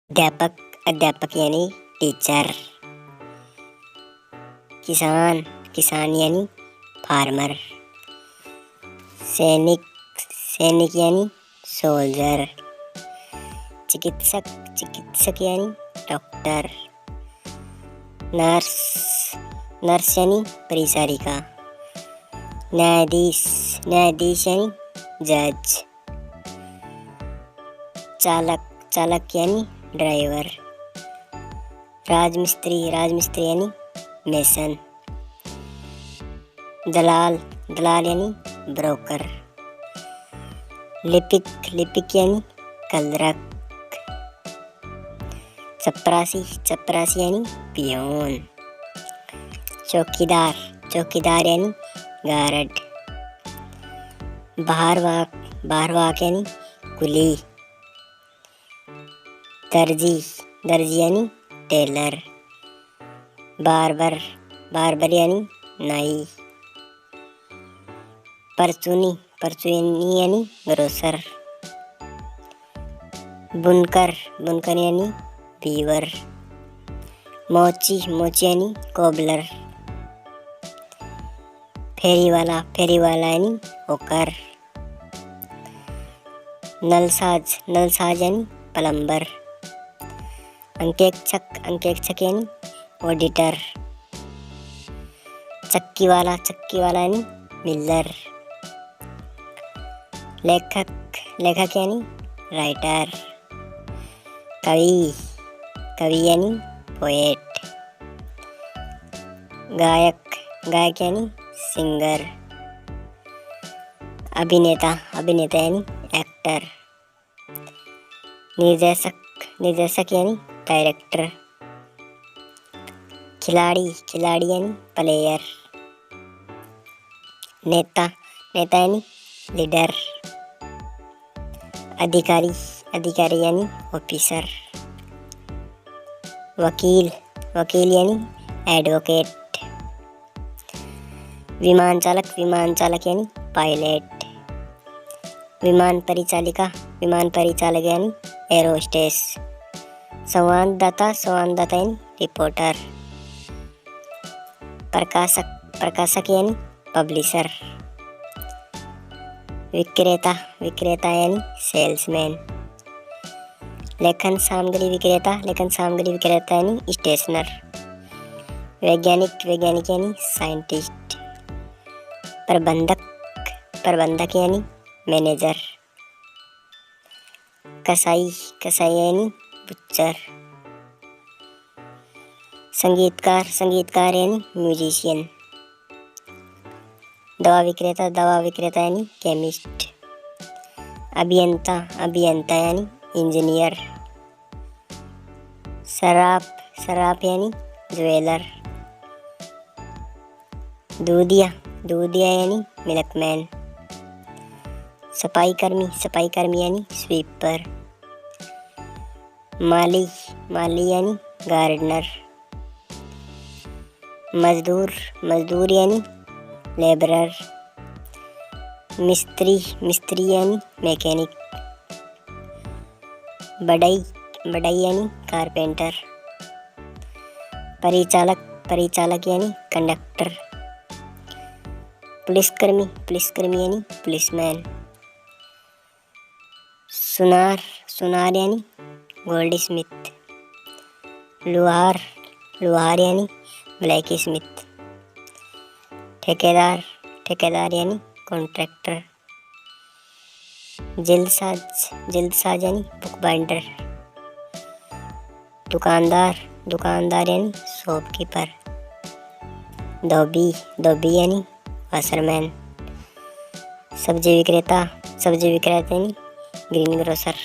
अध्यापक अध्यापक यानी टीचर। किसान किसान यानी फार्मर। सैनिक सैनिक यानी सोल्जर। चिकित्सक चिकित्सक यानी डॉक्टर। नर्स नर्स यानी परिचारिका। न्यायाधीश न्यायाधीश यानी जज। चालक चालक यानी ड्राइवर। राजमिस्त्री राजमिस्त्री यानी मेसन। दलाल दलाल यानी ब्रोकर। लिपिक लिपिक यानी कलरक। चपरासी चपरासी यानी पियोन। चौकीदार चौकीदार यानी गार्ड। बाहरवाक यानी कुली। दर्जी दर्जी यानी टेलर। बार्बर यानी नाई। परचूनी यानी ग्रोसर। बुनकर यानी वीवर। मोची यानी कोबलर। फेरीवाला यानी होकर। नलसाज यानी प्लम्बर। अंकेक्षक यानी ऑडिटर। चक्की वाला यानी मिलर। लेखक यानी राइटर। कवि यानी पोएट। गायक यानी सिंगर। अभिनेता यानी एक्टर। निर्देशक यानी डायरेक्टर। खिलाड़ी यानी प्लेयर। नेता यानी लीडर। अधिकारी यानी ऑफिसर। वकील यानी एडवोकेट। विमान चालक यानी पायलट। विमान परिचालक यानी एरोस्टेस। संवाददाता यानी रिपोर्टर। प्रकाशक यानी पब्लिशर। विक्रेता यानी सेल्समैन। लेखन सामग्री विक्रेता यानी स्टेशनर। वैज्ञानिक यानी साइंटिस्ट। प्रबंधक यानी मैनेजर। कसाई यानी बुच्चर। संगीतकार यानी म्यूजिशियन। दवा विक्रेता यानी केमिस्ट। अभियंता यानी इंजीनियर। सराफ यानी ज्वेलर। दूधिया यानी मिल्कमैन। सफाई कर्मी यानी स्वीपर। माली यानी गार्डनर। मजदूर यानी लेबरर। मिस्त्री यानी मैकेनिक। बढ़ई यानी कारपेंटर। परिचालक यानी कंडक्टर। पुलिसकर्मी यानी पुलिसमैन। सुनार यानी गोल्ड स्मिथ। लुहार यानी ब्लैक स्मिथ। ठेकेदार यानी कॉन्ट्रैक्टर। जल्दसाज यानी बुक बाइंडर। दुकानदार यानी शॉपकीपर। धोबी यानी वाशरमैन। सब्जी विक्रेता यानी ग्रीन ग्रोसर।